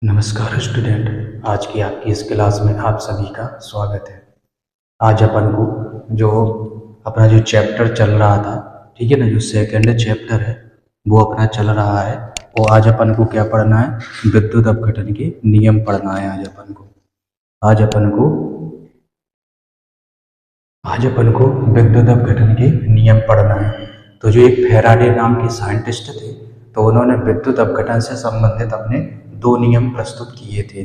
नमस्कार स्टूडेंट, आज की आपकी इस क्लास में आप सभी का स्वागत है। आज अपन को जो अपना जो चैप्टर चल रहा था, ठीक है ना, जो सेकंड चैप्टर है वो अपना चल रहा है। और आज अपन को क्या पढ़ना है? विद्युत अपघटन के नियम पढ़ना है। आज अपन को विद्युत अपघटन के नियम पढ़ना है। तो जो एक फैराडे नाम के साइंटिस्ट थे, तो उन्होंने विद्युत अपघटन से संबंधित अपने दो नियम प्रस्तुत किए थे।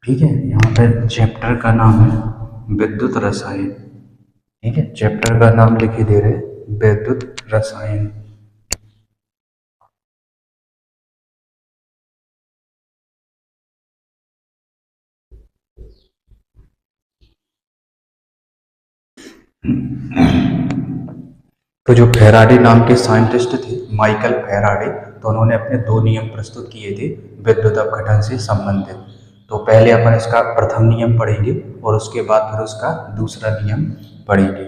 ठीक है, यहाँ पे चैप्टर का नाम है विद्युत रसायन। ठीक है, चैप्टर का नाम लिखे दे रहे विद्युत रसायन। तो जो फैराडे नाम के साइंटिस्ट थे, माइकल फैराडे, तो उन्होंने अपने दो नियम प्रस्तुत किए थे विद्युत अपघटन से संबंधित। तो पहले अपन इसका प्रथम नियम पढ़ेंगे और उसके बाद फिर उसका दूसरा नियम पढ़ेंगे।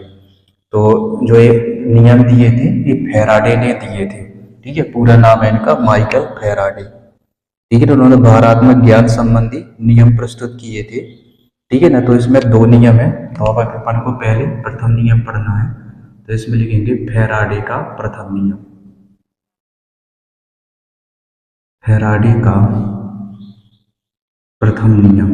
तो जो ये नियम दिए थे ये फैराडे ने दिए थे। ठीक है, पूरा नाम है इनका माइकल फैराडे। ठीक है, तो उन्होंने भारात्मक ज्ञान संबंधी नियम प्रस्तुत किए थे। ठीक है ना, तो इसमें दो नियम है। तो अब अपन को पहले प्रथम नियम पढ़ना है, तो इसमें लिखेंगे फैराडे का प्रथम नियम। फैराडे का प्रथम नियम।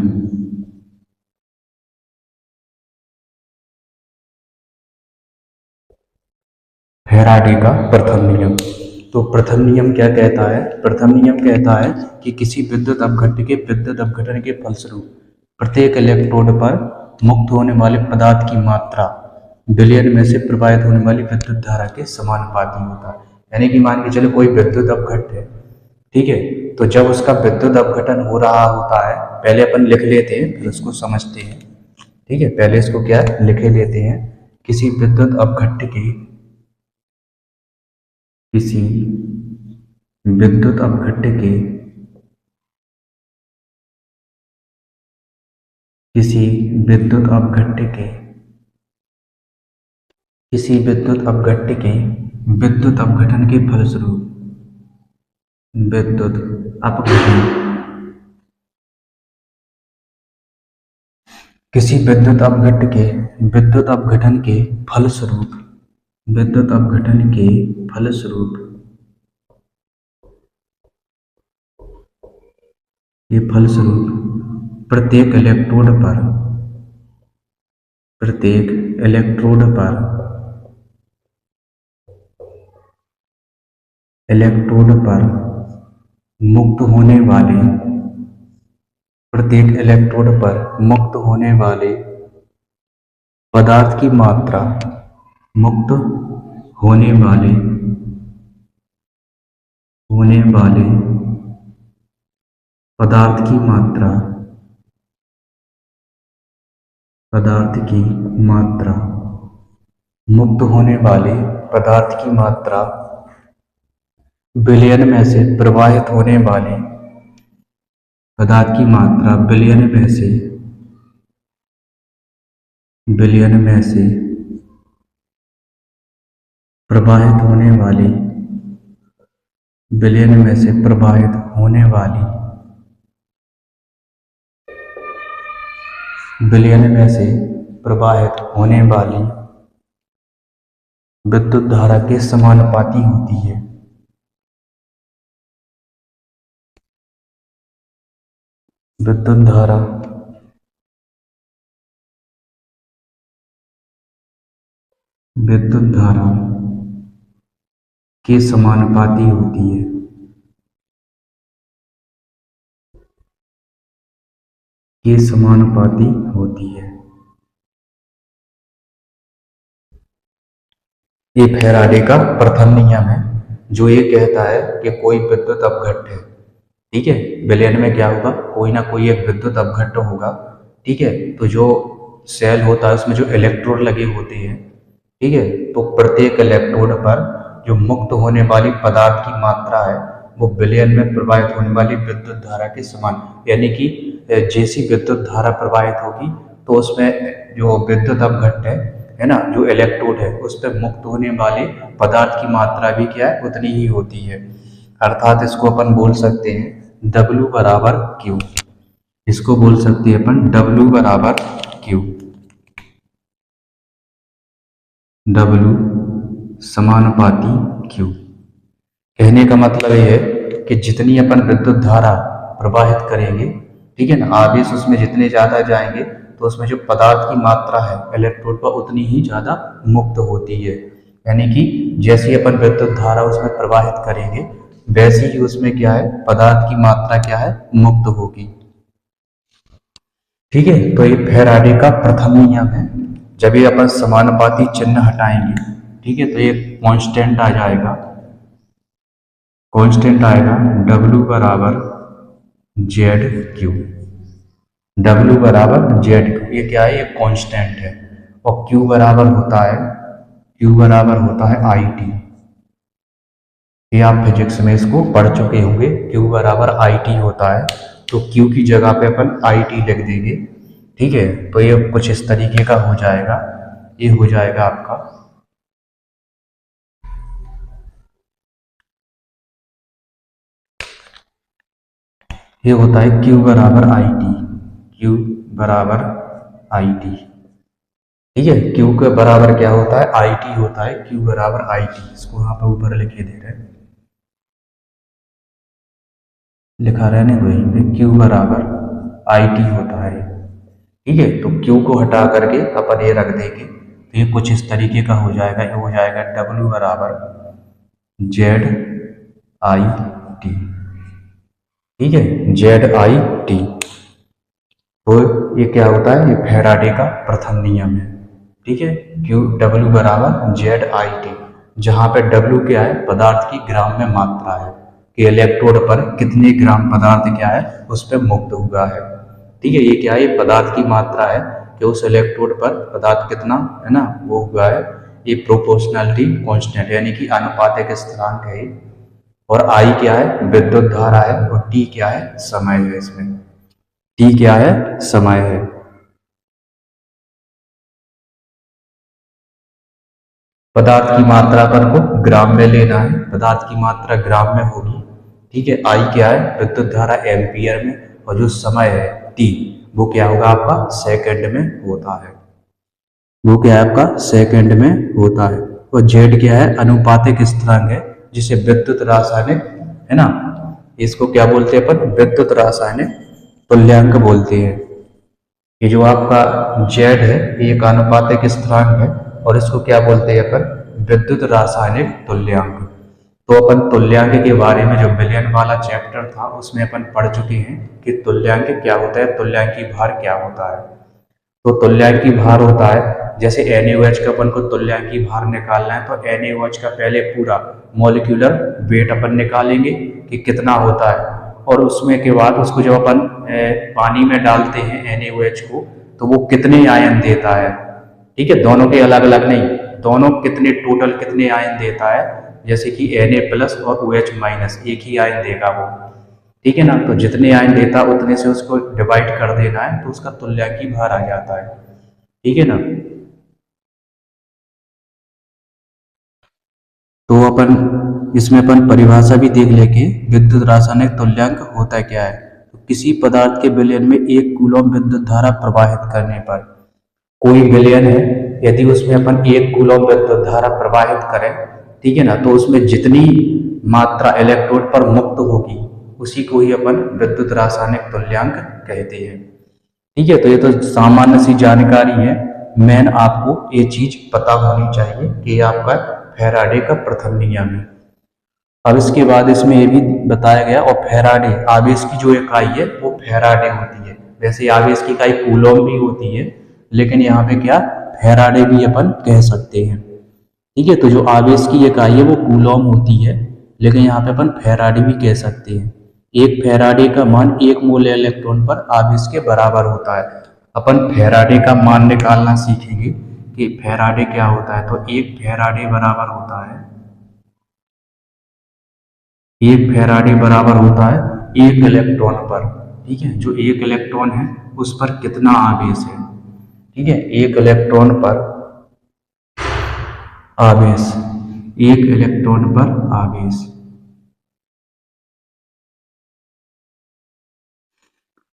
फैराडे का प्रथम नियम। तो प्रथम नियम क्या कहता है? प्रथम नियम कहता है कि किसी विद्युत अपघटन के फलस्वरूप प्रत्येक इलेक्ट्रोड पर मुक्त होने वाले पदार्थ की मात्रा विलयन में से प्रवाहित होने वाली विद्युत धारा के समानुपाती होता है। यानी कि मान के चलो कोई विद्युत अपघट है, ठीक है, तो जब उसका विद्युत अपघटन हो रहा होता है, पहले अपन लिख लेते हैं फिर उसको समझते हैं। ठीक है, पहले इसको क्या लिखे लेते हैं। किसी विद्युत अपघट के किसी विद्युत अपघट के किसी विद्युत अपघट के किसी विद्युत अपघट के विद्युत अपघटन के फलस्वरूप विद्युत अपघटन किसी विद्युत अपघटन के फलस्वरूप प्रत्येक इलेक्ट्रोड पर मुक्त होने वाले प्रत्येक इलेक्ट्रोड पर मुक्त होने वाले पदार्थ की मात्रा मुक्त होने वाले पदार्थ की मात्रा मुक्त होने वाले पदार्थ की मात्रा विलयन में से प्रवाहित होने वाले पदार्थ की मात्रा विलयन में से प्रवाहित होने वाली विलयन में से प्रवाहित होने वाली विद्युत धारा के समानुपाती होती है। विद्युत धारा के समानुपाती होती है। ये फैराडे का प्रथम नियम है, जो ये कहता है कि कोई विद्युत अपघट है, ठीक है, विलयन में क्या होगा, कोई ना कोई एक विद्युत अपघट होगा। ठीक है, तो जो सेल होता है उसमें जो इलेक्ट्रोड लगे होते हैं, ठीक है, तो प्रत्येक इलेक्ट्रोड पर जो मुक्त होने वाली पदार्थ की मात्रा है वो विलयन में प्रवाहित होने वाली विद्युत धारा के समान, यानी कि जैसी विद्युत धारा प्रवाहित होगी तो उसमें जो विद्युत अपघट है ना, जो इलेक्ट्रोड है उस पर मुक्त होने वाले पदार्थ की मात्रा भी क्या है, उतनी ही होती है। अर्थात इसको अपन बोल सकते हैं W बराबर Q। इसको बोल सकते हैं अपन W बराबर Q। W समानुपाती Q। कहने का मतलब ये है कि जितनी अपन विद्युत धारा प्रवाहित करेंगे, ठीक है ना, आवेश उसमें जितने ज़्यादा जाएंगे तो उसमें जो पदार्थ की मात्रा है इलेक्ट्रोड पर उतनी ही ज़्यादा मुक्त होती है। यानी कि जैसे ही अपन विद्युत धारा उसमें प्रवाहित करेंगे वैसे ही उसमें क्या है, पदार्थ की मात्रा क्या है, मुक्त होगी। ठीक है, तो ये फैराडे का प्रथम नियम है। जब ये अपन समानुपाती चिन्ह हटाएंगे, ठीक है, तो ये कांस्टेंट आ जाएगा, कांस्टेंट आएगा W बराबर ZQ। W बराबर ZQ, ये क्या है, ये कांस्टेंट है। और Q बराबर होता है, Q बराबर होता है IT। ये आप फिजिक्स में इसको पढ़ चुके होंगे, Q बराबर IT होता है। तो Q की जगह पे अपन IT लिख देंगे। ठीक है, तो ये कुछ इस तरीके का हो जाएगा। ये हो जाएगा आपका, ये होता है Q बराबर IT। Q बराबर IT। ठीक है, Q के बराबर क्या होता है, IT होता है। Q बराबर IT, इसको यहाँ पे ऊपर लिखे दे रहे हैं, लिखा रहने दो यहीं पे, Q बराबर IT होता है। ठीक है, तो Q को हटा करके अपन ये रख देंगे, तो ये कुछ इस तरीके का हो जाएगा। ये हो जाएगा W बराबर ZIT। ठीक है, ZIT। तो ये क्या होता है, ये फैराडे का प्रथम नियम है। ठीक है, Q W बराबर ZIT, जहाँ पे W क्या है, पदार्थ की ग्राम में मात्रा है कि इलेक्ट्रोड पर कितने ग्राम पदार्थ क्या है उस पर मुक्त हुआ है। ठीक है, ये क्या है, ये पदार्थ की मात्रा है कि उस इलेक्ट्रोड पर पदार्थ कितना है ना वो हुआ है। ये प्रोपोर्शनलिटी कांस्टेंट यानी कि आनुपातिक स्थिरांक है। और I क्या है, विद्युत धारा है। और T क्या है, समय है। इसमें T क्या है, समय है। पदार्थ की मात्रा अपन को ग्राम में लेना है, पदार्थ की मात्रा ग्राम में होगी। ठीक है, I क्या है, विद्युत धारा एम्पियर में। और जो समय है T, वो क्या होगा आपका, सेकंड में होता है। वो क्या है आपका, सेकंड में होता है। और Z क्या है, अनुपातिक स्थिरांक है, जिसे विद्युत रासायनिक है ना, इसको क्या बोलते हैं अपन, विद्युत रासायनिक तुल्यांक बोलते हैं। ये जो आपका Z है ये एक आनुपातिक स्थिरांक है और इसको क्या बोलते हैं अपन, विद्युत रासायनिक तुल्यांक। तो अपन तुल्यांक के बारे में जो विलयन वाला चैप्टर था उसमें अपन पढ़ चुके हैं कि तुल्यांक क्या होता है, तुल्यांकी भार क्या होता है। तो तुल्यांकी भार होता है, जैसे NaOH का अपन को तुल्यांकी भार निकालना है तो NaOH का पहले पूरा मॉलिक्यूलर वेट अपन निकालेंगे कि कितना होता है। और उसमें के बाद उसको जब अपन पानी में डालते हैं NaOH को, तो वो कितने आयन देता है। ठीक है, दोनों के अलग अलग नहीं, दोनों कितने टोटल कितने आयन देता है। जैसे कि Na प्लस और OH माइनस एक ही आयन देगा वो। ठीक है ना, तो जितने आयन देता उतने से उसको डिवाइड कर देना है तो उसका तुल्यांकी भार आ जाता है। ठीक है ना, तो अपन इसमें अपन परिभाषा भी देख लेंगे, विद्युत रासायनिक तुल्यांक होता क्या है। तो किसी पदार्थ के विलयन में 1 कूलम विद्युत धारा प्रवाहित करने पर, कोई विलयन है, यदि उसमें अपन 1 कूलम विद्युत धारा प्रवाहित करें, ठीक है ना, तो उसमें जितनी मात्रा इलेक्ट्रोड पर मुक्त होगी उसी को ही अपन विद्युत रासायनिक तुल्यांक कहते हैं। ठीक है, तो ये तो सामान्य सी जानकारी है, मेन आपको ये चीज पता होनी चाहिए कि ये आपका फैराडे का प्रथम नियम है। अब इसके बाद इसमें ये भी बताया गया, और फैराडे आवेश की जो इकाई है वो फैराडे होती है। वैसे आवेश की इकाई कूलम भी होती है, लेकिन यहाँ पे क्या, फैराडे भी अपन कह सकते हैं। ठीक है, तो जो आवेश की इकाई है वो कूलम होती है, लेकिन यहाँ पे अपन फैराडे भी कह सकते हैं। एक फैराडे का मान 1 मोल इलेक्ट्रॉन पर आवेश के बराबर होता है। अपन फैराडे का मान निकालना सीखेंगे कि फैराडे क्या होता है। तो एक फैराडे बराबर होता है, एक फैराडे बराबर होता है 1 इलेक्ट्रॉन पर। ठीक है, जो 1 इलेक्ट्रॉन है उस पर कितना आवेश है। ठीक है, 1 इलेक्ट्रॉन पर आवेश, 1 इलेक्ट्रॉन पर आवेश।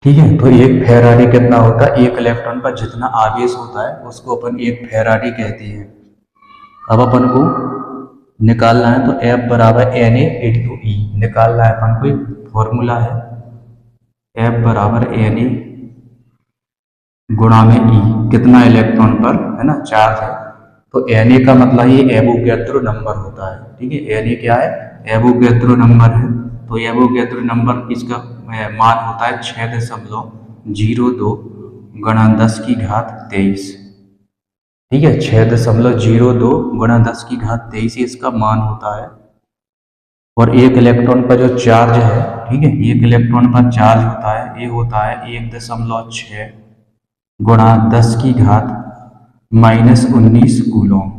ठीक है, तो एक फेराडे कितना होता है, एक इलेक्ट्रॉन पर जितना आवेश होता है उसको अपन एक फेराडे कहते हैं। अब अपन को निकालना है तो F बराबर एन ए इंटू ई निकालना है अपन को, एक फॉर्मूला है F बराबर एन ए गुणा में ई, कितना इलेक्ट्रॉन पर है ना चार्ज है। तो एन ए का मतलब ये एवोगैड्रो नंबर होता है। ठीक है, एन ए क्या है, एवोगैड्रो नंबर है। तो एवोगैड्रो नंबर इसका मान होता है 6.02 गुणा 10 की घात 23। ठीक है, 6.02 गुणा 10 की घात 23 इसका मान होता है। और एक इलेक्ट्रॉन पर जो चार्ज है, ठीक है, एक इलेक्ट्रॉन पर चार्ज होता है, ये होता है 1.6 गुणा 10 की घात -19 कूलॉम।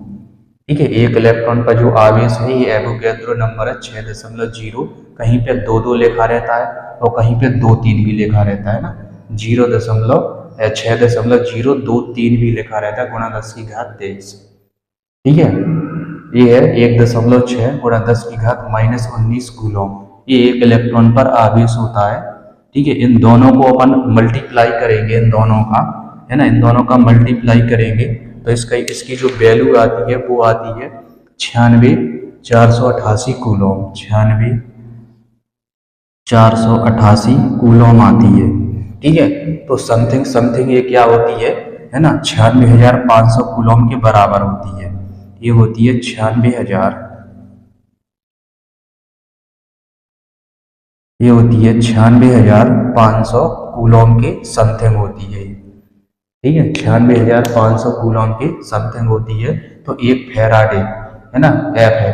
ठीक है, एक इलेक्ट्रॉन पर जो आवेश है ये एवोगैड्रो नंबर है 6.0, कहीं पे 2 लिखा रहता है और कहीं पे 2 3 भी लिखा रहता है ना, 6.023 भी लिखा रहता है गुणा 10 की घात 23। ठीक है, ये है 1.6 गुणा 10 की घात -19 कूलॉम। ये एक इलेक्ट्रॉन पर आवेश होता है। ठीक है, इन दोनों को अपन मल्टीप्लाई करेंगे, इन दोनों का है ना, इन दोनों का मल्टीप्लाई करेंगे तो इसका इसकी जो वैल्यू आती है वो आती है 96,488 कूलॉम। 96,488 कूलॉम आती है। ठीक है, तो समथिंग समथिंग ये क्या होती है ना, 96,500 कूलॉम के बराबर होती है। ये होती है 96,000, ये होती है 96,500 कूलॉम के समथिंग होती है। ठीक है, 96,500 कूलॉम की समथिंग होती है। तो एक फेराडे है ना, एफ है,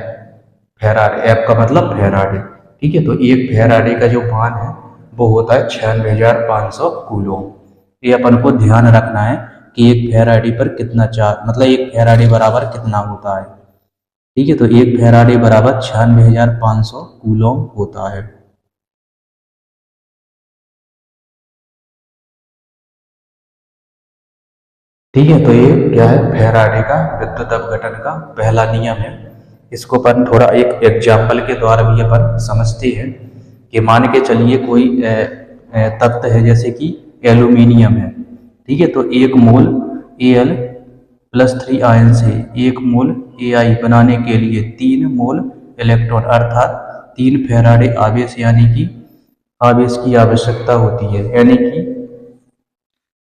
फेराडे, एफ का मतलब फेराडे। ठीक है, तो एक फेराडे का जो मान है वो होता है 96,500 कूलॉम। ये अपन को ध्यान रखना है कि एक फेराडे पर कितना चार्ज, मतलब एक फेराडे बराबर कितना होता है। ठीक है, तो एक फेराडे बराबर 96,500 कूलॉम होता है। ठीक है, तो ये क्या है, फेराडे का विद्युत अपघटन का पहला नियम है। इसको अपन थोड़ा एक एग्जाम्पल के द्वारा भी अपन समझते हैं कि मान के चलिए कोई तत्व है जैसे कि एल्यूमिनियम है। ठीक है, तो एक मोल Al+3 आयन से एक मोल Ai बनाने के लिए 3 मोल इलेक्ट्रॉन अर्थात 3 फेराडे आवेश यानी कि आवेश की आवश्यकता होती है। यानी कि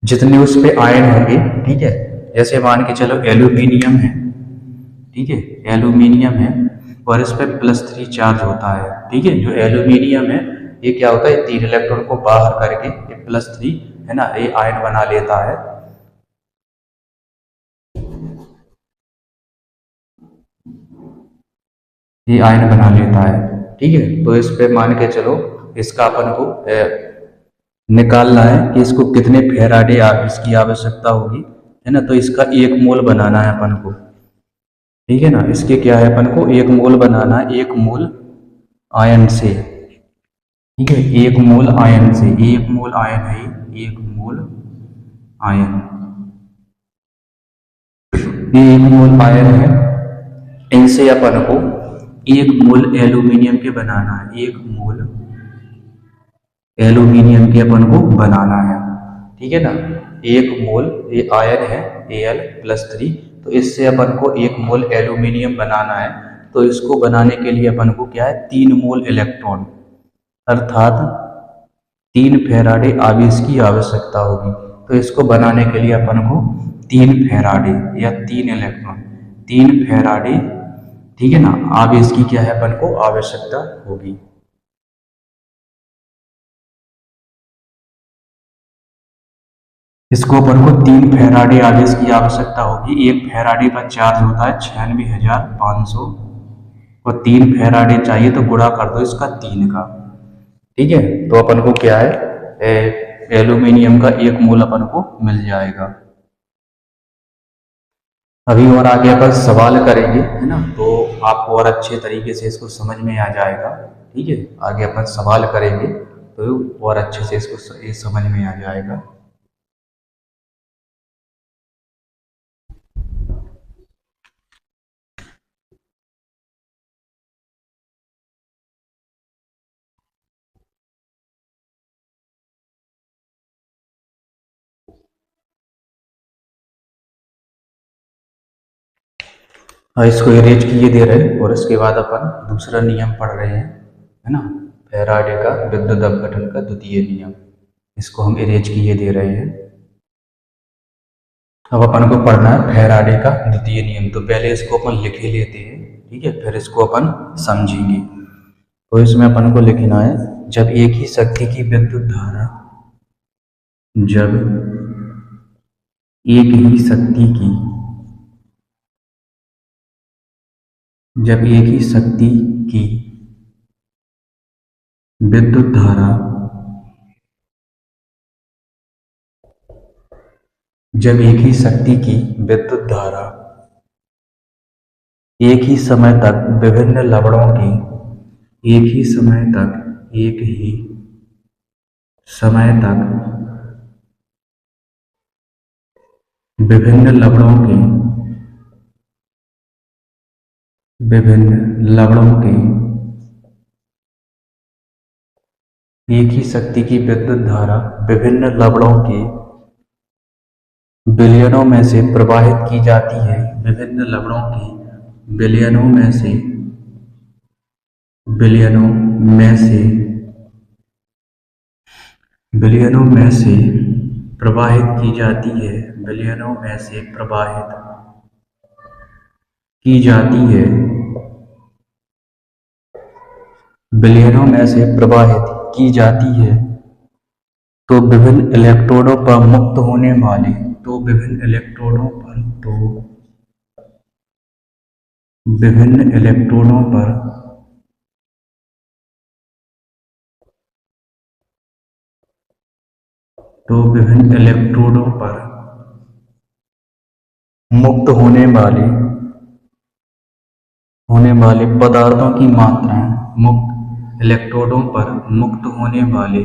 जितने उस पे आयन होंगे, ठीक है, जैसे मान के चलो एल्यूमिनियम है, ठीक है, एल्यूमिनियम है और इस पे +3 चार्ज होता है। ठीक है, जो एल्यूमिनियम है ये क्या होता है, 3 इलेक्ट्रॉन को बाहर करके ये +3 है ना, ये आयन बना लेता है। ये आयन बना लेता है। ठीक है, तो इस पे मान के चलो इसका अपन को निकालना है कि इसको कितने फेराडे इसकी आवश्यकता होगी, है ना। तो इसका 1 मोल बनाना है अपन को। ठीक है ना, इसके क्या है, अपन को 1 मोल बनाना है, 1 मोल आयन से। ठीक है, 1 मोल आयन से, 1 मोल आयन है, 1 मोल आयन, ये 1 मोल आयन है। इनसे अपन को 1 मोल एल्यूमिनियम के बनाना है, 1 मोल एल्यूमिनियम के अपन को बनाना है। ठीक है ना, 1 मोल ये आयन है Al+3, तो इससे अपन को 1 मोल एल्यूमिनियम बनाना है। तो इसको बनाने के लिए अपन को क्या है, 3 मोल इलेक्ट्रॉन अर्थात 3 फेराडे आवेश की आवश्यकता होगी। तो इसको बनाने के लिए अपन को 3 फेराडे या 3 इलेक्ट्रॉन, 3 फेराडे, ठीक है ना, आवेश की क्या है अपन को आवश्यकता होगी। इसको अपन को 3 फेराडे आवेश की आवश्यकता होगी। एक फेराडे का चार्ज होता है 96,500 और 3 फेराडे चाहिए तो गुणा कर दो इसका 3 का। ठीक है, तो अपन को क्या है, एल्यूमिनियम का 1 मोल अपन को मिल जाएगा। अभी और आगे अपन सवाल करेंगे, है ना, तो आपको और अच्छे तरीके से इसको समझ में आ जाएगा। ठीक है, आगे अपन सवाल करेंगे तो और अच्छे से इसको ये समझ में आ जाएगा। इसको इरेज किए दे रहे हैं और इसके बाद अपन दूसरा नियम पढ़ रहे हैं, है ना, फैराडे का विद्युत अपघटन का द्वितीय नियम। इसको हम इरेज किए दे रहे हैं। अब अपन को पढ़ना है फैराडे का द्वितीय नियम। तो पहले इसको अपन लिख ही लेते हैं, ठीक है, फिर इसको अपन समझेंगे। तो इसमें अपन को लिखना है, जब एक ही शक्ति की विद्युत धारा, जब एक ही शक्ति की, जब एक ही शक्ति की विद्युत धारा, जब एक ही शक्ति की विद्युत धारा एक ही समय तक विभिन्न लवणों की, एक ही समय तक, एक ही समय तक विभिन्न लवणों के, विभिन्न लवणों के, एक ही शक्ति की विद्युत धारा विभिन्न लवणों के विलयनों में से प्रवाहित की जाती है, विभिन्न लवणों के विलयनों में से, विलयनों में से, विलयनों में से प्रवाहित की जाती है, विलयनों में से प्रवाहित की जाती है, विलयनों में से प्रवाहित की जाती है। तो विभिन्न इलेक्ट्रोडों पर मुक्त होने वाले, तो विभिन्न इलेक्ट्रोडों पर, तो विभिन्न इलेक्ट्रोडों पर तो विभिन्न इलेक्ट्रोडों पर मुक्त होने वाले पदार्थों की मात्राएं, मुक्त इलेक्ट्रोडों पर मुक्त होने वाले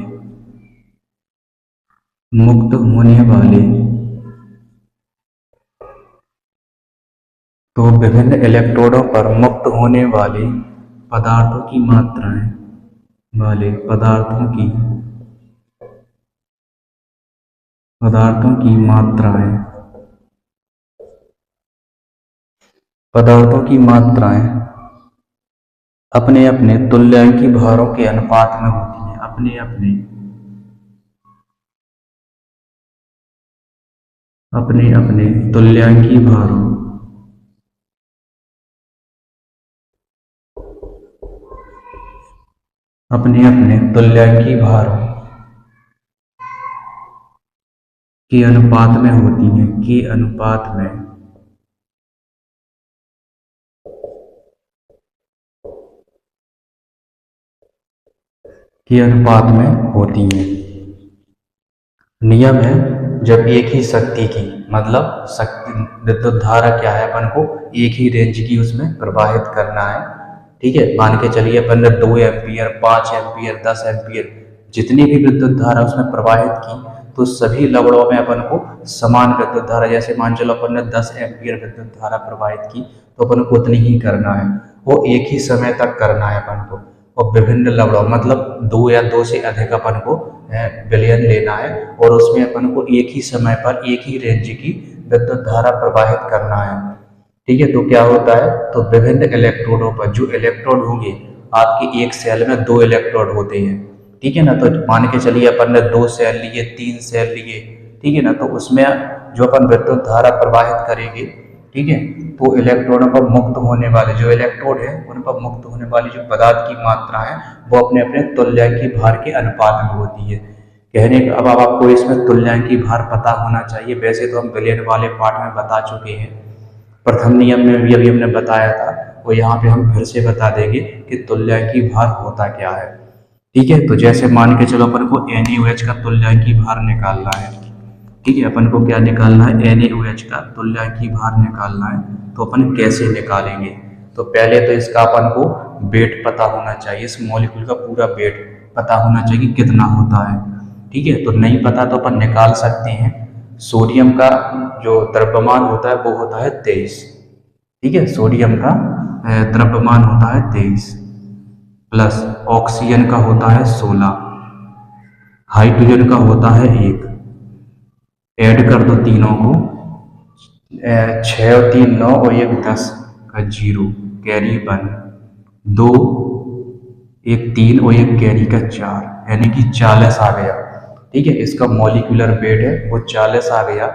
तो विभिन्न इलेक्ट्रोडों पर मुक्त होने वाले पदार्थों की मात्राएं, वाले पदार्थों की मात्राएं अपने अपने तुल्यांकी भारों के अनुपात में होती हैं, अपने अपने तुल्यांकी भारों के अनुपात में होती हैं, के अनुपात में होती हैं। नियम है, जब एक ही शक्ति की, मतलब शक्ति विद्युत धारा क्या है, अपन को एक ही रेंज की उसमें प्रवाहित करना है, ठीक है। मान के चलिए अपन ने 2 एम्पियर, 5 एम्पियर, 10 एम्पियर जितनी भी विद्युत धारा उसमें प्रवाहित की, तो सभी लवणों में अपन को समान विद्युत धारा, जैसे मान चलो अपन ने 10 एम्पियर विद्युत धारा प्रवाहित की, तो अपन को उतनी ही करना है, वो एक ही समय तक करना है अपन को। और विभिन्न लवणों मतलब 2 या 2 से अधिक अपन को विलयन लेना है, और उसमें अपन को एक ही समय पर एक ही रेंज की विद्युत धारा प्रवाहित करना है, ठीक है। तो क्या होता है, तो विभिन्न इलेक्ट्रोडों पर, जो इलेक्ट्रोड होंगे आपके एक सेल में 2 इलेक्ट्रोड होते हैं, ठीक है ना। तो मान के चलिए अपन ने 2 सेल लिए, 3 सेल लिए, ठीक है ना। तो उसमें जो अपन विद्युत धारा प्रवाहित करेंगे, ठीक है, तो इलेक्ट्रॉनों पर मुक्त होने वाले जो इलेक्ट्रोड है, उन पर मुक्त होने वाली जो पदार्थ की मात्रा है, वो अपने अपने तुल्यांकी भार के अनुपात में होती है। कहने का अब आपको इसमें तुल्यांकी भार पता होना चाहिए। वैसे तो हम विलयन वाले पार्ट में बता चुके हैं, प्रथम नियम में भी अभी हमने बताया था, वो यहाँ पे हम फिर से बता देंगे कि तुल्यांकी भार होता क्या है, ठीक है। तो जैसे मान के चलो अपन को NaOH का तुल्यांकी भार निकालना है, ठीक है। अपन को क्या निकालना है, NaOH का तुल्यांकी भार निकालना है। तो अपन कैसे निकालेंगे, तो पहले तो इसका अपन को वेट पता होना चाहिए, इस मॉलिक्यूल का पूरा वेट पता होना चाहिए कितना होता है, ठीक है। तो नहीं पता तो अपन निकाल सकते हैं। सोडियम का जो द्रव्यमान होता है वो होता है 23, ठीक है। सोडियम का द्रव्यमान होता है 23, प्लस ऑक्सीजन का होता है 16, हाइड्रोजन का होता है 1, ऐड कर दो तीनों को, 6 और 3 9 और 1 10, का 0, कैरी 1, 2, एक 3 और एक कैरी का 4, यानी कि 40 आ गया। ठीक है, इसका मॉलिक्यूलर वेट है वो 40 आ गया।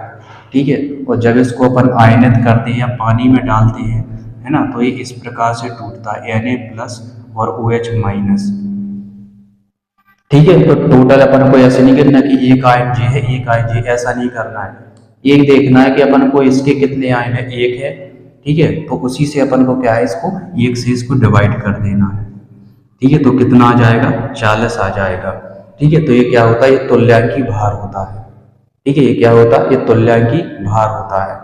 ठीक है, और जब इसको अपन आयनित करते हैं या पानी में डालते हैं, है ना, तो ये इस प्रकार से टूटता है, Na प्लस और OH माइनस। ठीक है, तो टोटल अपन को ऐसे नहीं करना कि एक आयन जी है एक आयन जी, ऐसा नहीं करना है। एक देखना है कि अपन को इसके कितने आयन है, एक है। ठीक है, तो उसी से अपन को क्या है, इसको एक से इसको डिवाइड कर देना है। ठीक है, तो कितना आ जाएगा, 40 आ जाएगा। ठीक है, तो ये क्या होता है, ये तुल्यांकी भार होता है। ठीक है, ये क्या होता है, ये तुल्यांकी भार होता है।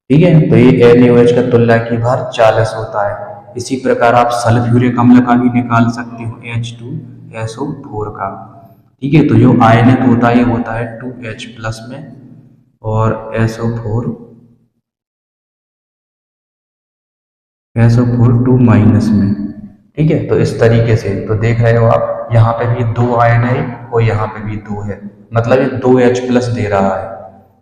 ठीक है, तो ये NaOH का तुल्यांकी भार 40 होता है। इसी प्रकार आप सल्फ्यूरिक अम्ल का भी निकाल सकते हो, H2SO4 का। ठीक है, तो जो आयनित होता है ये होता है 2H प्लस में और SO4 2 माइनस में। ठीक है, तो इस तरीके से तो देख रहे हो आप, यहाँ पे भी 2 आयन है और यहाँ पे भी 2 है, मतलब ये 2H प्लस दे रहा है।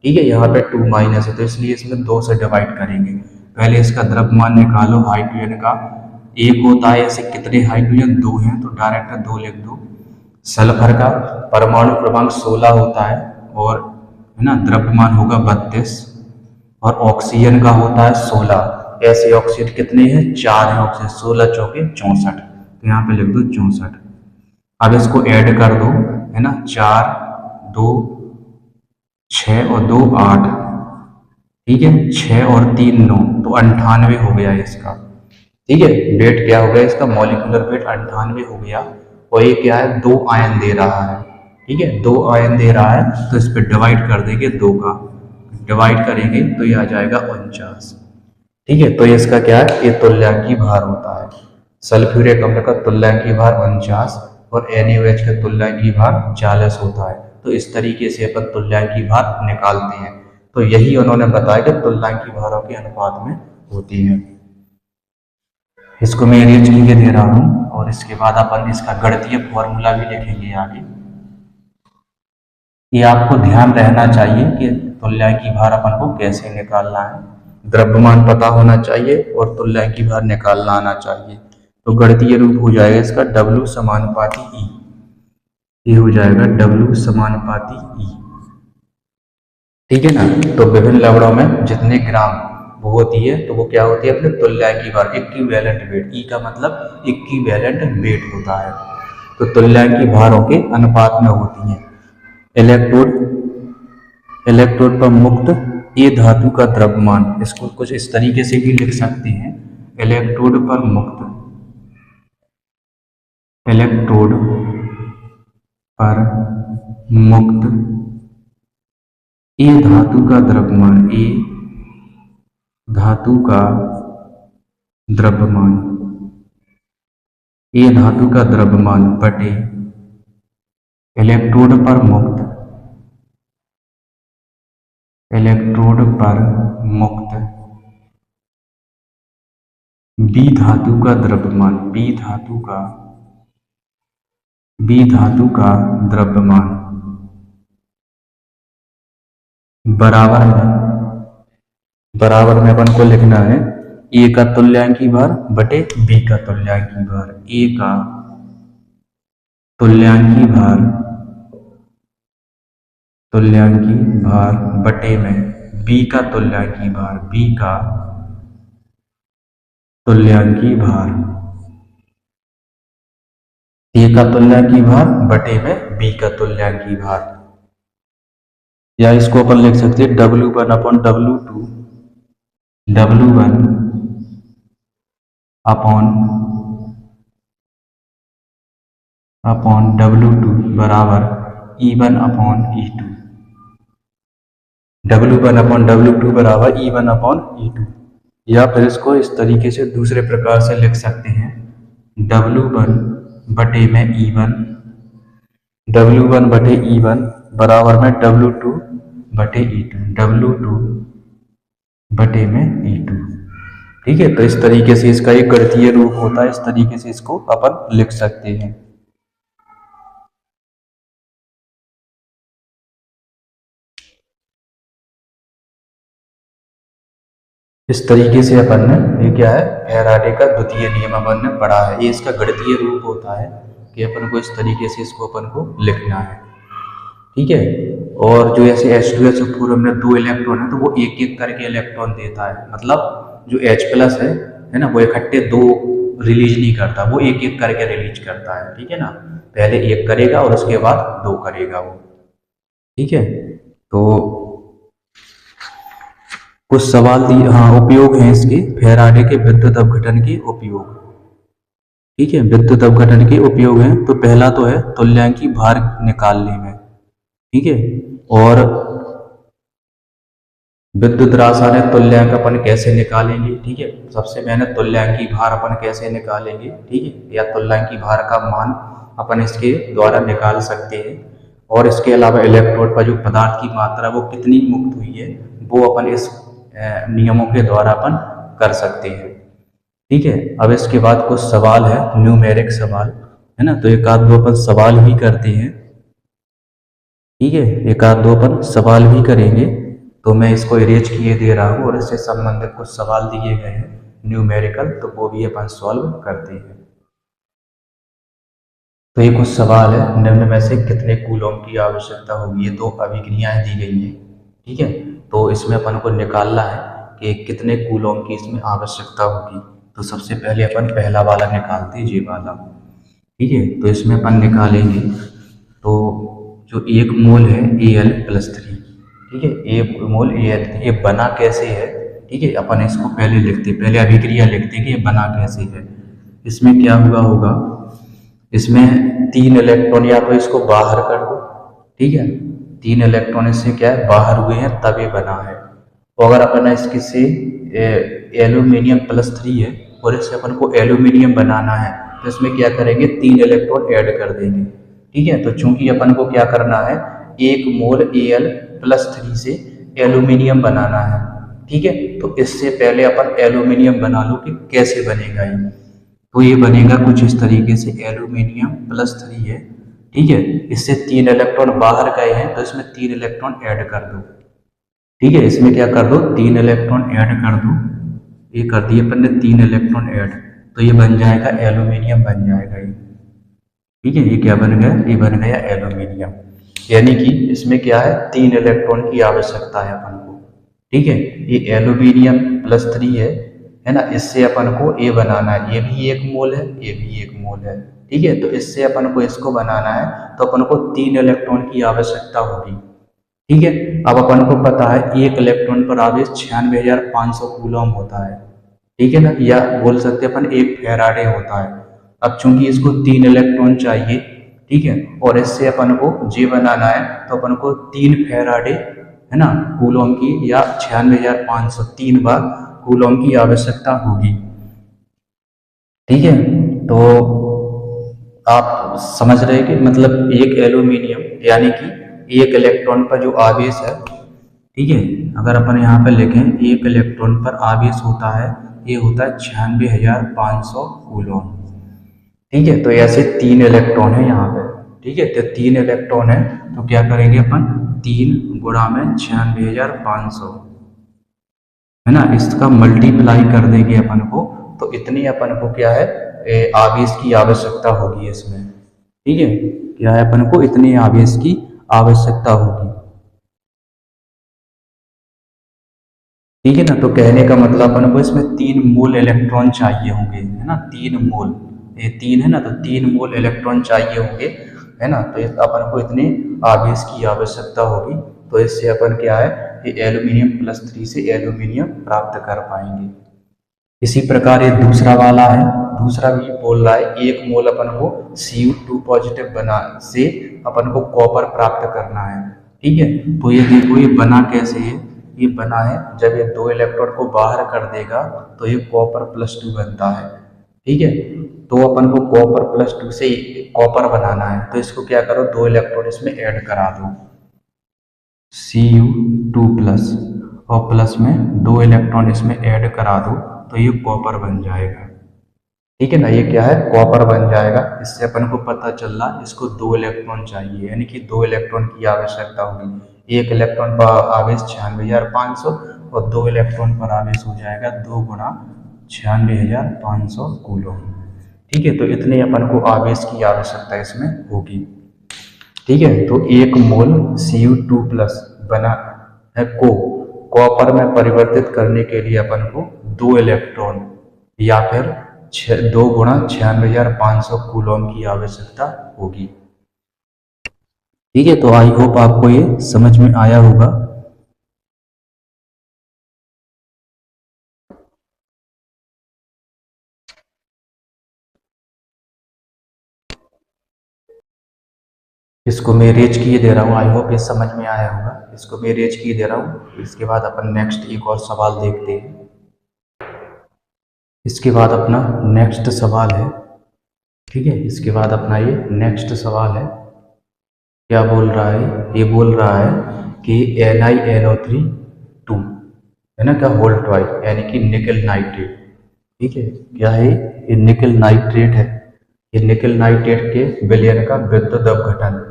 ठीक है, यहाँ पे 2 माइनस है, तो इसलिए इसमें 2 से डिवाइड करेंगे। पहले इसका द्रव्यमान निकालो हाइड्रोजन का। एक होता है, ऐसे कितने हाइड्रोजन, 2 हैं, तो डायरेक्ट 2 लिख दो। सल्फर का परमाणु क्रमांक 16 होता है और, है ना, द्रव्यमान होगा 32, और ऑक्सीजन का होता है 16। ऐसे ऑक्सीजन कितने हैं, 4 है ऑक्सीजन, 16 चौके 64, तो यहाँ पे लिख दो 64। अब इसको ऐड कर दो, है ना, 4 2 6 और 2 8। ठीक है, 6 और 3 9, तो 98 हो गया इसका। ठीक है, वेट क्या हो गया इसका, मॉलिक्यूलर वेट 98 हो गया। और ये क्या है, 2 आयन दे रहा है। ठीक है, 2 आयन दे रहा है, तो इस पर डिवाइड कर देंगे, 2 का डिवाइड करेंगे तो ये आ जाएगा 49। ठीक है, तो इसका क्या है, ये तुल्यांकी भार होता है। सल्फ्यूरिक अम्ल का तुल्यांकी भार 49 और NaOH का तुल्यांकी भार 40 होता है। तो इस तरीके से अपन तुल्यांकी भार निकालते हैं। तो यही उन्होंने बताया कि तुल्यांकी भारों के अनुपात में होती है। इसको मैं अरेंज करके दे रहा हूँ और इसके बाद अपन इसका गणितीय फॉर्मूला भी लिखेंगे आगे। ये आपको ध्यान रहना चाहिए कि तुल्यांकी भार अपन को कैसे निकालना है, द्रव्यमान पता होना चाहिए और तुल्यांकी भार निकालना आना चाहिए। तो गणितीय रूप हो जाएगा इसका W समानुपाती E। ये हो जाएगा W समानुपाती E। ठीक है ना, तो विभिन्न लवणों में जितने ग्राम वो होती है, तो वो क्या होती है, अपने तुल्यांकी भार, इक्विवेलेंट वेट। ई का मतलब इक्विवेलेंट वेट होता है। तो तुल्यांकी भारों के अनुपात में होती है। इलेक्ट्रोड इलेक्ट्रोड पर मुक्त ए धातु का द्रव्यमान, इसको कुछ इस तरीके से भी लिख सकते हैं। इलेक्ट्रोड पर मुक्त इलेक्ट्रोड पर मुक्त ए धातु का द्रव्यमान, ए धातु का द्रव्यमान, ए धातु का द्रव्यमान बटे इलेक्ट्रोड पर मुक्त इलेक्ट्रोड पर मुक्त बी धातु का द्रव्यमान, बी धातु का द्रव्यमान बराबर में अपन को लिखना है ए का तुल्यांकी भार बटे बी का तुल्यांकी भार। ए का तुल्यांकी भार बटे में बी का तुल्यांकी भार, बी का तुल्यांकी भार, ए का तुल्यांकी भार बटे में बी का तुल्यांकी भार। या इसको अपन लिख सकते हैं W1 upon W2, W1 upon W2 बराबर E1 upon E2, W1 upon W2 बराबर E1 अपॉन E2। या फिर इसको इस तरीके से दूसरे प्रकार से लिख सकते हैं, W1 बटे में E1, W1 बटे E1 बराबर में W2 बटे E2, W2 बटे में E2। ठीक है, तो इस तरीके से इसका एक गणितीय रूप होता है, इस तरीके से इसको अपन लिख सकते हैं। इस तरीके से अपन ने ये क्या है फैराडे का द्वितीय नियम अपन ने पढ़ा है। ये इसका गणितीय रूप होता है कि अपन को इस तरीके से इसको अपन को लिखना है, ठीक है। और जो ऐसे H2SO4 हमने 2 इलेक्ट्रॉन है तो वो एक एक करके इलेक्ट्रॉन देता है, मतलब जो H प्लस है ना, वो इकट्ठे 2 रिलीज नहीं करता, वो एक एक करके रिलीज करता है, ठीक है ना। पहले एक करेगा और उसके बाद 2 करेगा वो, ठीक है। तो कुछ सवाल दिए, हाँ उपयोग हैं इसके, फैराडे के विद्युत अपघटन के उपयोग, ठीक है। विद्युत अपघटन के उपयोग हैं तो पहला तो है तुल्यांकी भार निकालने में, ठीक है। और विद्युत रासायनिक तुल्यांक अपन कैसे निकालेंगे, ठीक है। सबसे पहले तुल्यांकी भार अपन कैसे निकालेंगे, ठीक है, या तुल्यांकी भार का मान अपन इसके द्वारा निकाल सकते हैं। और इसके अलावा इलेक्ट्रोड पर जो पदार्थ की मात्रा वो कितनी मुक्त हुई है वो अपन इस नियमों के द्वारा अपन कर सकते हैं, ठीक है। अब इसके बाद कुछ सवाल है, न्यूमेरिक सवाल है ना, तो एक आध दो अपन सवाल भी करते हैं, ठीक है। एक आध दो अपन सवाल भी करेंगे, तो मैं इसको इरेज किए दे रहा हूँ और इससे संबंधित कुछ सवाल दिए गए हैं न्यूमेरिकल, तो वो भी अपन सॉल्व करते हैं। तो ये कुछ सवाल है, निम्न में से कितने कूलॉम की आवश्यकता होगी, ये 2 अभिक्रियाएं दी गई हैं, ठीक है। तो इसमें अपन को निकालना है कि कितने कूलॉम की इसमें आवश्यकता होगी। तो सबसे पहले अपन पहला वाला निकालते हैं, ये वाला, ठीक है। तो इसमें अपन निकालेंगे तो जो 1 मोल है Al+3, ठीक है, 1 मोल Al, ये बना कैसे है, ठीक है। अपन इसको पहले लिखते, पहले अभिक्रिया लिखते कि ये बना कैसे है। इसमें क्या हुआ होगा, इसमें 3 इलेक्ट्रॉन या तो इसको बाहर कर दो, ठीक है, 3 इलेक्ट्रॉन इससे क्या है बाहर हुए हैं तब ये बना है। तो अगर अपन इसके से एल्यूमिनियम+3 है और इससे अपन को एल्यूमिनियम बनाना है तो इसमें क्या करेंगे 3 इलेक्ट्रॉन ऐड कर देंगे, ठीक है। तो चूंकि अपन को क्या करना है 1 मोल Al+3 से एल्यूमिनियम बनाना है, ठीक है। तो इससे पहले अपन एल्यूमिनियम बना लो कि कैसे बनेगा ये। तो ये बनेगा कुछ इस तरीके से, Al+3 है, ठीक है। इससे 3 इलेक्ट्रॉन बाहर गए हैं तो इसमें 3 इलेक्ट्रॉन ऐड कर दो, ठीक है। इसमें क्या कर दो 3 इलेक्ट्रॉन ऐड कर दो, ये कर दिए अपन ने 3 इलेक्ट्रॉन ऐड, तो ये बन जाएगा एल्यूमिनियम बन जाएगा ये, ठीक है। ये क्या बन गया, ये बन गया एल्यूमिनियम। यानी कि इसमें क्या है 3 इलेक्ट्रॉन की आवश्यकता है अपन को, ठीक है। ये Al+3 है ना, इससे अपन को ए बनाना है, ये भी 1 मोल है, ये भी 1 मोल है, ठीक है। तो इससे अपन को इसको बनाना है तो अपन को 3 इलेक्ट्रॉन की आवश्यकता होगी, ठीक है। अब अपन को पता है 1 इलेक्ट्रॉन पर आवेश 96,500 कूलॉम होता है, ठीक है ना, या बोल सकते अपन 1 फैराडे होता है। अब चूंकि इसको 3 इलेक्ट्रॉन चाहिए, ठीक है, और इससे अपन को जे बनाना है तो अपन को 3 फैराडे है ना कूलॉम की, या 96,500 3 बार कूलॉम की आवश्यकता होगी, ठीक है। तो आप समझ रहे कि मतलब 1 एल्यूमिनियम यानी कि 1 इलेक्ट्रॉन पर जो आवेश है, ठीक है, अगर अपन यहाँ पे लिखें 1 इलेक्ट्रॉन पर आवेश होता है, ये होता है 96,500 कूलॉम, ठीक है। तो ऐसे 3 इलेक्ट्रॉन है यहाँ पे, ठीक है। तो 3 इलेक्ट्रॉन है तो क्या करेंगे अपन 3 गुणा में 96,500 है ना, इसका मल्टीप्लाई कर देंगे अपन को, तो इतनी अपन को क्या है आवेश की आवश्यकता होगी इसमें, ठीक है। क्या है अपन को इतने आवेश की आवश्यकता होगी, ठीक है ना। तो कहने का मतलब अपन को इसमें 3 मोल इलेक्ट्रॉन चाहिए होंगे, है ना, 3 मोल, ये 3 है ना, तो 3 मोल इलेक्ट्रॉन चाहिए होंगे, है ना। तो अपन को इतने आवेश की आवश्यकता होगी, तो इससे अपन क्या है ये Al+3 से एल्यूमिनियम प्राप्त कर पाएंगे। इसी प्रकार ये दूसरा वाला है, दूसरा भी बोल रहा है 1 मोल अपन को Cu2 पॉजिटिव बना से अपन को कॉपर प्राप्त करना है, ठीक है। तो ये देखो ये बना कैसे है, ये बना है जब ये 2 इलेक्ट्रॉन को बाहर कर देगा तो ये Copper+2 बनता है, ठीक है। तो अपन को Copper+2 से कॉपर बनाना है, तो इसको क्या करो 2 इलेक्ट्रॉन इसमें ऐड करा दो, Cu2+ और प्लस में 2 इलेक्ट्रॉन इसमें ऐड करा दो तो ये कॉपर बन जाएगा, ठीक है ना। ये क्या है कॉपर बन जाएगा। इससे अपन को पता चल रहा इसको 2 इलेक्ट्रॉन चाहिए, यानी कि 2 इलेक्ट्रॉन की आवश्यकता होगी। 1 इलेक्ट्रॉन पर आवेश 96,500 और 2 इलेक्ट्रॉन पर आवेश हो जाएगा 2 गुणा 96,500 कूलम। ठीक है, तो इतने अपन को आवेश की आवश्यकता इसमें होगी। ठीक है, तो 1 मोल Cu2 प्लस बना है को कॉपर में परिवर्तित करने के लिए अपन को 2 इलेक्ट्रॉन या फिर 2 गुणा 96,500 कूलम की आवश्यकता होगी। ठीक है, तो आई होप आपको ये समझ में आया होगा। इसको मैं रेज किए दे रहा हूँ, आई होप ये समझ में आया होगा। इसको मैं रेज किए दे रहा हूँ। इसके बाद अपन नेक्स्ट एक और सवाल देखते हैं। इसके बाद अपना नेक्स्ट सवाल है, ठीक है, इसके बाद अपना ये नेक्स्ट सवाल है। क्या बोल रहा है? ये बोल रहा है कि NiNO3 2 है ना, क्या होल ट्वाइस, यानी कि निकल नाइट्रेट। ठीक है, क्या है ये? निकल नाइट्रेट है। ये निकल नाइट्रेट के विलयन का विद्युत अपघटन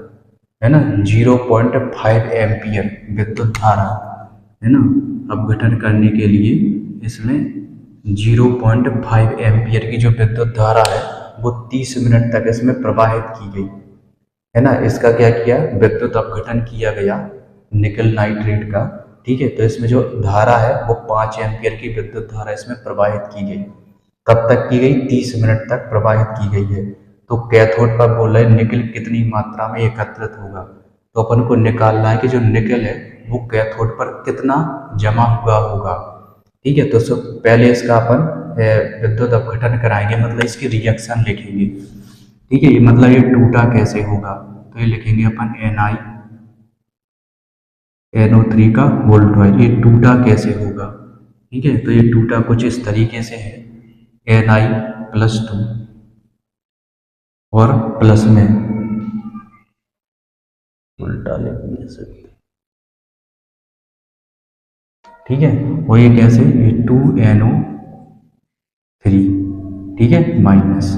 है ना 0.5 एम्पियर विद्युत धारा है ना अपघटन करने के लिए इसमें 0.5 एम्पियर की जो विद्युत धारा है वो 30 मिनट तक इसमें प्रवाहित की गई है ना। इसका क्या किया? विद्युत अपघटन किया गया निकल नाइट्रेट का। ठीक है, तो इसमें जो धारा है वो 5 एम्पियर की विद्युत धारा इसमें प्रवाहित की गई। कब तक की गई? 30 मिनट तक प्रवाहित की गई है। तो कैथोड पर बोल रहे निकल कितनी मात्रा में एकत्रित होगा, तो अपन को निकालना है कि जो निकल है वो कैथोड पर कितना जमा हुआ होगा। ठीक है, तो पहले इसका अपन विद्युत अपघटन कराएंगे, मतलब इसकी रिएक्शन लिखेंगे। ठीक है, ये मतलब ये टूटा कैसे होगा, तो ये लिखेंगे अपन NiNO3 का होल ट्वाइस। ये टूटा कैसे होगा? ठीक है, तो ये टूटा कुछ इस तरीके से है, Na+2 और प्लस में उल्टा लिख भी सकते। ठीक है, और ये कैसे? ये 2NO3, ठीक है, माइनस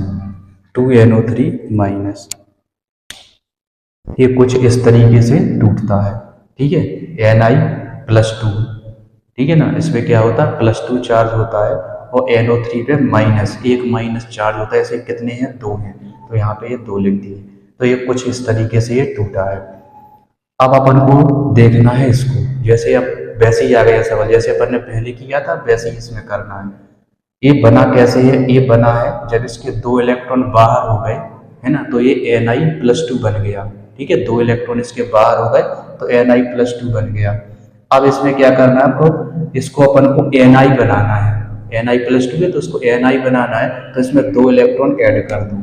2NO3 माइनस, ये कुछ इस तरीके से टूटता है। ठीक है, Na+2, ठीक है ना, इसमें क्या होता है? +2 चार्ज होता है और NO3 पे एक माइनस चार्ज होता है। ऐसे कितने हैं? 2 हैं, तो यहाँ पे ये 2 लिख दिए। तो ये कुछ इस तरीके से ये टूटा है। अब अपन को देखना है इसको, जैसे अब वैसे ही आ गया सवाल, जैसे अपन ने पहले किया था वैसे ही इसमें करना है। ये बना कैसे है? ये बना है जब इसके 2 इलेक्ट्रॉन बाहर हो गए है ना, तो ये Na+2 बन गया। ठीक है, 2 इलेक्ट्रॉन इसके बाहर हो गए तो Na+2 बन गया। अब इसमें क्या करना है आपको? इसको अपन को Na बनाना है। Na+2 है तो उसको Na बनाना है, तो इसमें 2 इलेक्ट्रॉन ऐड कर दो।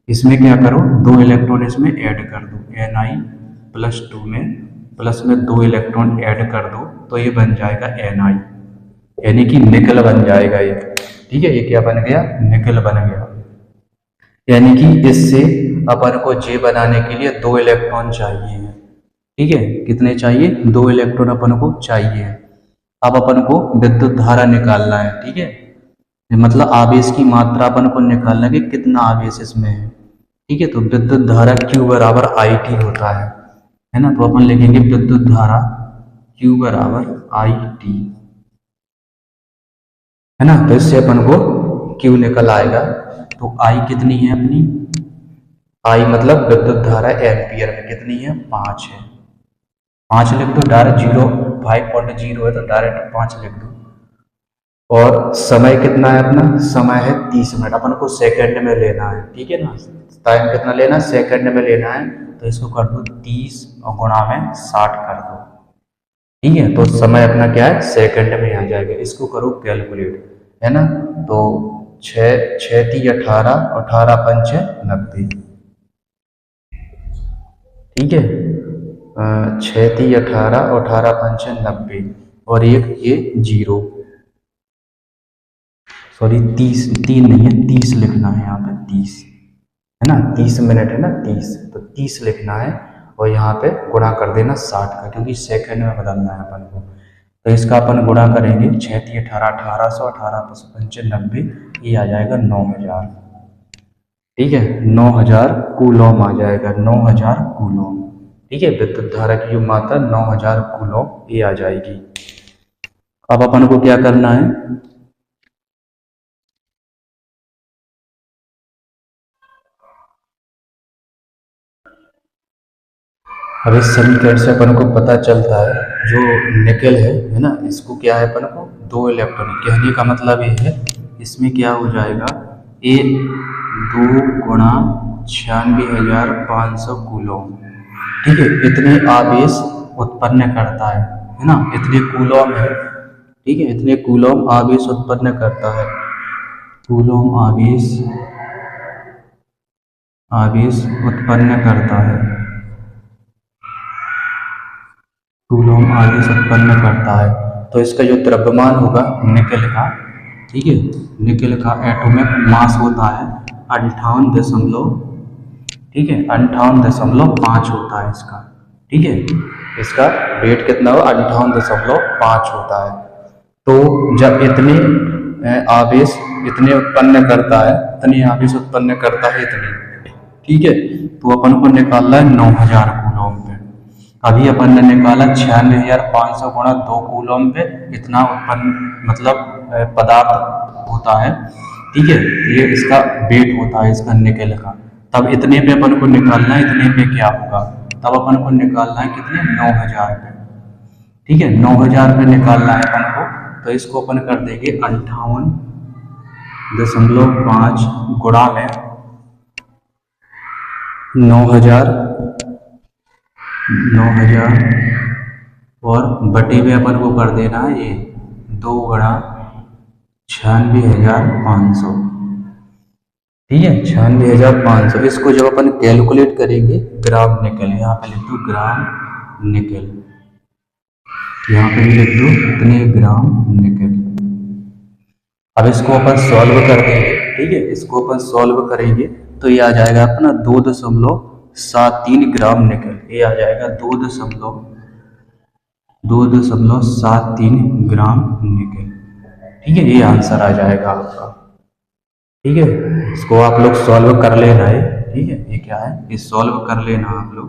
इसमें क्या करो? 2 इलेक्ट्रॉन इसमें ऐड कर दो। Na+2 में प्लस में 2 इलेक्ट्रॉन ऐड कर दो तो ये बन जाएगा Na, यानी कि निकल बन जाएगा ये। ठीक है, ये क्या बन गया? निकल बन गया। यानी कि इससे अपन को J बनाने के लिए 2 इलेक्ट्रॉन चाहिए। ठीक है, कितने चाहिए? 2 इलेक्ट्रॉन अपन को चाहिए। अब अपन को विद्युत धारा निकालना है। ठीक है, मतलब आवेश की मात्रा अपन को निकालना है कि कितना आवेश इसमें है। ठीक है, तो विद्युत धारा Q बराबर IT होता है ना, तो अपन लिखेंगे विद्युत धारा Q बराबर IT है ना। तो इससे अपन को Q निकल आएगा। तो I कितनी है अपनी? I मतलब विद्युत धारा एम्पियर में कितनी है? 5 है। 5 लिख दो डायरेक्ट, 5.0 है तो डायरेक्ट 5 लिख दो। और समय कितना है अपना? समय है 30 मिनट। अपन को सेकंड में लेना है। ठीक है ना, टाइम कितना लेना है? सेकंड में लेना है। तो इसको कर दो 30 और गुणा में 60 कर दो। ठीक है, तो समय अपना क्या है? सेकंड में आ जाएगा। इसको करो कैलकुलेट, है ना। तो 6 6 18 18 5 90। ठीक है, 6 18 18 5 90 और एक ये 0, सॉरी 30 3 नहीं है 30 लिखना है यहाँ पे 30 है ना। 30 मिनट है ना, 30 तो 30 लिखना है और यहाँ पे गुणा कर देना 60 का, क्योंकि सेकंड में बदलना है अपन को। तो इसका अपन गुणा करेंगे 6 18 1800 18 5 90, ये आ जाएगा 9000। ठीक है, 9000 कूलॉम आ जाएगा, 9000 कूलॉम। ठीक है, विद्युत धारा की जो मात्रा 9000 कूलॉम ये आ जाएगी। अब अपन को क्या करना है, अब इस समीकरण से अपन को पता चलता है जो निकेल है ना, इसको क्या है अपन को 2 इलेक्ट्रॉन, कहने का मतलब ये है इसमें क्या हो जाएगा, ए 2 गुणा 96,500 कूलम, ठीक है, इतने आवेश उत्पन्न करता है ना, इतने कूलम है, ठीक है, इतने कूलम आवेश उत्पन्न करता है, कूलम आवेश उत्पन्न करता है, कूलम आवेश उत्पन्न करता है। तो इसका जो द्रव्यमान होगा निकेल का, ठीक है, निकेल का एटॉमिक मास होता है 58 ठीक है 58.5 होता है इसका, ठीक है, इसका वेट कितना हो 58.5 होता है। तो जब इतने आवेश इतने उत्पन्न करता है, इतने आवेश उत्पन्न करता है इतने, ठीक है, तो अपन को निकालना है 9,000 कूलम पे। अभी अपन ने निकाला 96,500 गुणा 2 कूलम पे इतना उत्पन्न मतलब पदार्थ होता है, ठीक है, ये इसका वेट होता है इसका निकेल का। तब इतने पे अपन को निकालना है, इतने पे क्या होगा, तब अपन को निकालना है कितने 9,000 पे, ठीक है, 9,000 पे निकालना है अपन को। तो इसको अपन कर देंगे 58.5 गुणा में 9,000 और बटे में अपन को कर देना है ये 2 गुणा 96,500, ठीक है, 96,500। इसको जब अपन कैलकुलेट करेंगे ग्राम निकेल, यहाँ पे लिख दो ग्राम निकेल, यहाँ पे लिख दो इतने ग्राम निकेल। अब इसको अपन सॉल्व कर देंगे, ठीक है, इसको अपन सॉल्व करेंगे तो ये आ जाएगा अपना 2.73 ग्राम निकेल, ये आ जाएगा 2.73 ग्राम निकेल, ठीक है, ये आंसर आ जाएगा आपका, ठीक है। इसको आप लोग सॉल्व कर लेना है, ठीक है, ये क्या है, ये सॉल्व कर लेना आप लोग,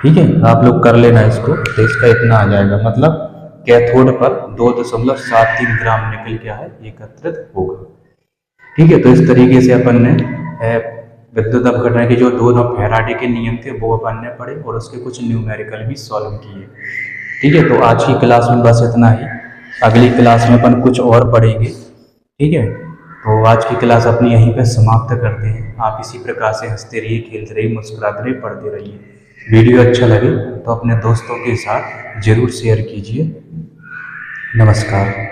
ठीक है, आप लोग कर लेना इसको। तो इसका इतना आ जाएगा, मतलब कैथोड पर 2.73 ग्राम निकल क्या है एकत्रित होगा, ठीक है। तो इस तरीके से अपन ने विद्युत अपघटन के जो दोनों फैराडे के नियम थे वो अपन ने पढ़े और उसके कुछ न्यूमेरिकल भी सॉल्व किए, ठीक है। तो आज की क्लास में बस इतना ही, अगली क्लास में अपन कुछ और पढ़ेंगे, ठीक है। तो आज की क्लास अपनी यहीं पे समाप्त करते हैं। आप इसी प्रकार से हंसते रहिए, खेलते रहिए, मुस्कुराते रहिए, पढ़ते रहिए। वीडियो अच्छा लगे तो अपने दोस्तों के साथ जरूर शेयर कीजिए। नमस्कार।